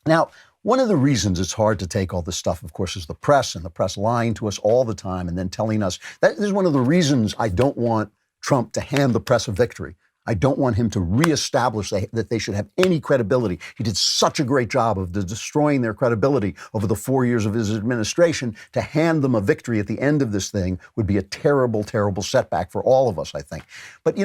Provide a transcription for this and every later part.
Now, one of the reasons it's hard to take all this stuff, of course, is the press, and the press lying to us all the time and then telling us. That is one of the reasons I don't want Trump to hand the press a victory. I don't want him to reestablish that they should have any credibility. He did such a great job of destroying their credibility over the 4 years of his administration. To hand them a victory at the end of this thing would be a terrible, terrible setback for all of us, I think. But,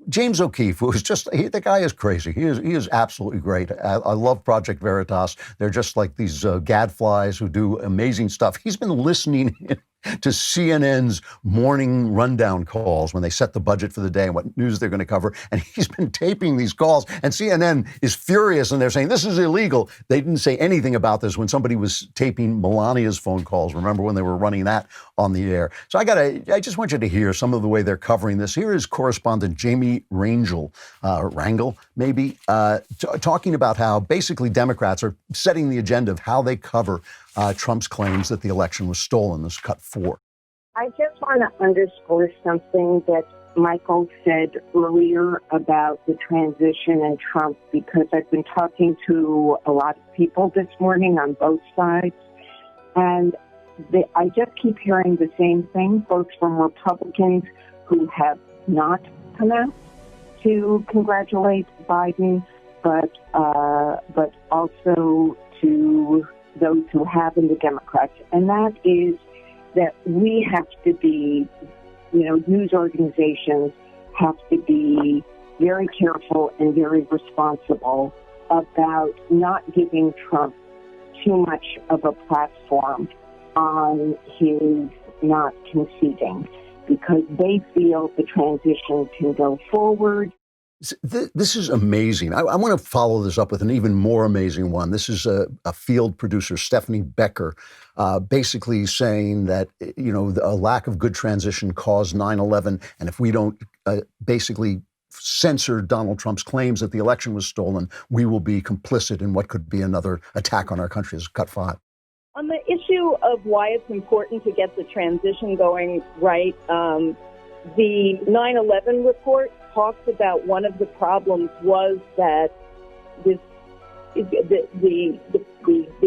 James O'Keefe was the guy is crazy. He is absolutely great. I love Project Veritas. They're just like these gadflies who do amazing stuff. He's been listening to CNN's morning rundown calls when they set the budget for the day and what news they're going to cover. And he's been taping these calls. And CNN is furious, and they're saying, this is illegal. They didn't say anything about this when somebody was taping Melania's phone calls. Remember when they were running that on the air? So I just want you to hear some of the way they're covering this. Here is correspondent Jamie Rangel, talking about how basically Democrats are setting the agenda of how they cover Trump's claims that the election was stolen. This is cut 4. I just want to underscore something that Michael said earlier about the transition and Trump, because I've been talking to a lot of people this morning on both sides, and I just keep hearing the same thing, both from Republicans who have not come out to congratulate Biden, but also to those who have in the Democrats. And that is that we have to be, news organizations have to be very careful and very responsible about not giving Trump too much of a platform on his not conceding, because they feel the transition can go forward. This is amazing. I want to follow this up with an even more amazing one. This is a field producer, Stephanie Becker, basically saying that, a lack of good transition caused 9/11. And if we don't basically censor Donald Trump's claims that the election was stolen, we will be complicit in what could be another attack on our country. This is cut 5. On the issue of why it's important to get the transition going right, the 9/11 report talks about one of the problems was that the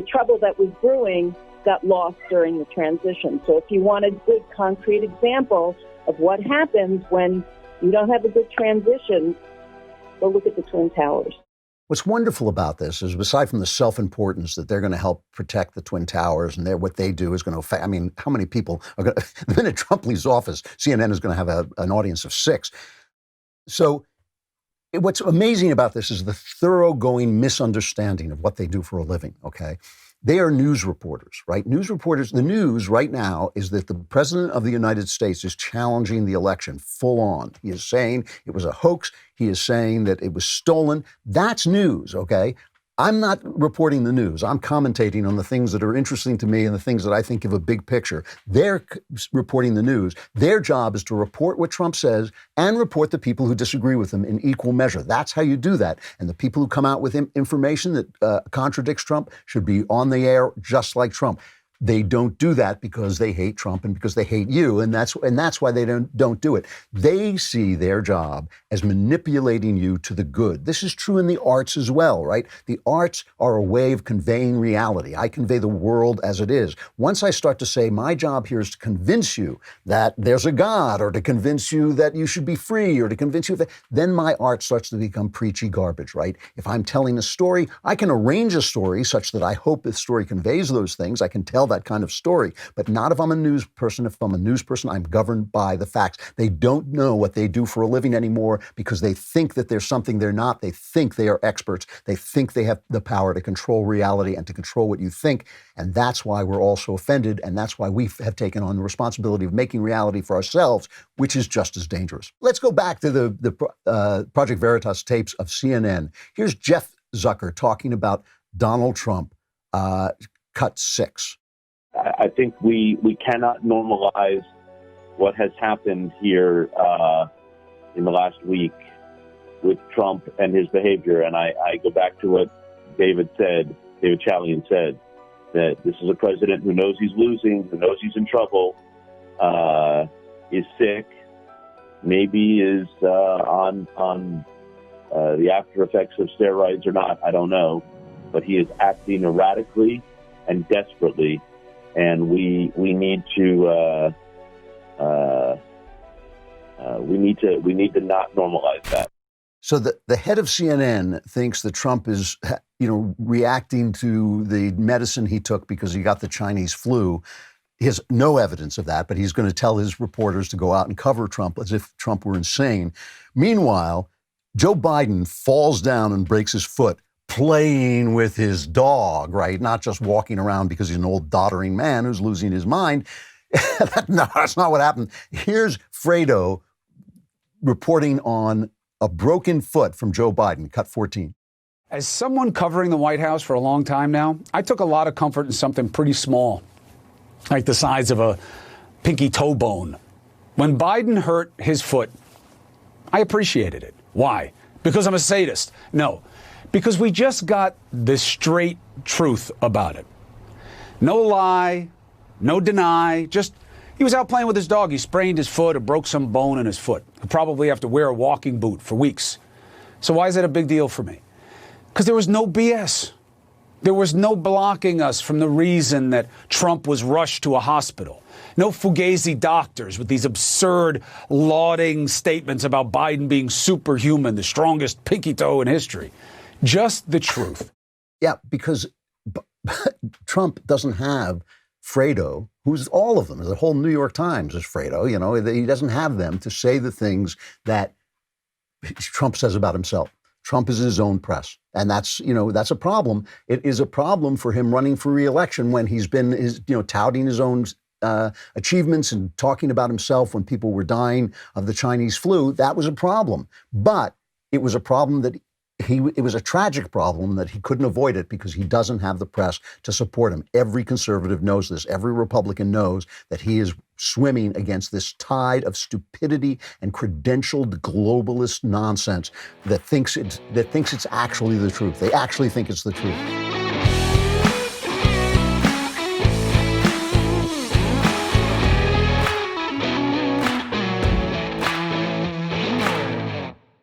trouble that was brewing got lost during the transition. So if you want a good concrete example of what happens when you don't have a good transition, go look at the Twin Towers. What's wonderful about this is, aside from the self-importance that they're going to help protect the Twin Towers, and what they do is going to affect, how many people are going to, the minute Trump leaves office, CNN is going to have an audience of 6. So what's amazing about this is the thoroughgoing misunderstanding of what they do for a living, okay? They are news reporters, right? News reporters, the news right now is that the president of the United States is challenging the election full on. He is saying it was a hoax. He is saying that it was stolen. That's news, okay? I'm not reporting the news. I'm commentating on the things that are interesting to me and the things that I think give a big picture. They're reporting the news. Their job is to report what Trump says and report the people who disagree with him in equal measure. That's how you do that. And the people who come out with information that contradicts Trump should be on the air just like Trump. They don't do that because they hate Trump and because they hate you, and that's why they don't do it. They see their job as manipulating you to the good. This is true in the arts as well, right? The arts are a way of conveying reality. I convey the world as it is. Once I start to say my job here is to convince you that there's a God, or to convince you that you should be free, or to convince you that, then my art starts to become preachy garbage, right? If I'm telling a story, I can arrange a story such that I hope the story conveys those things. I can tell that kind of story, but not if I'm a news person. If I'm a news person, I'm governed by the facts. They don't know what they do for a living anymore because they think that there's something they're not. They think they are experts. They think they have the power to control reality and to control what you think. And that's why we're all so offended. And that's why we have taken on the responsibility of making reality for ourselves, which is just as dangerous. Let's go back to the Project Veritas tapes of CNN. Here's Jeff Zucker talking about Donald Trump, cut 6. I think we cannot normalize what has happened here in the last week with Trump and his behavior. And I go back to what David Chalian said, that this is a president who knows he's losing, who knows he's in trouble, is sick, maybe is on the after effects of steroids or not, I don't know. but he is acting erratically and desperately, and we need to not normalize that. So the head of CNN thinks that Trump is, reacting to the medicine he took because he got the Chinese flu. He has no evidence of that, but he's going to tell his reporters to go out and cover Trump as if Trump were insane. Meanwhile, Joe Biden falls down and breaks his foot playing with his dog, right? Not just walking around because he's an old doddering man who's losing his mind. No, that's not what happened. Here's Fredo reporting on a broken foot from Joe Biden, cut 14. As someone covering the White House for a long time now, I took a lot of comfort in something pretty small, like the size of a pinky toe bone. When Biden hurt his foot, I appreciated it. Why? Because I'm a sadist? No, because we just got the straight truth about it. No lie, no deny, just he was out playing with his dog. He sprained his foot or broke some bone in his foot. He'll probably have to wear a walking boot for weeks. So why is that a big deal for me? Because there was no BS. There was no blocking us from the reason that Trump was rushed to a hospital. No fugazi doctors with these absurd lauding statements about Biden being superhuman, the strongest pinky toe in history. Just the truth. Yeah, because Trump doesn't have Fredo, who's all of them. The whole New York Times is Fredo. He doesn't have them to say the things that Trump says about himself. Trump is his own press. And that's a problem. It is a problem for him running for re-election when he's been touting his own achievements and talking about himself when people were dying of the Chinese flu. That was a problem. But it was a problem that it was a tragic problem that he couldn't avoid it because he doesn't have the press to support him. Every conservative knows this. Every Republican knows that he is swimming against this tide of stupidity and credentialed globalist nonsense that thinks it's actually the truth. They actually think it's the truth.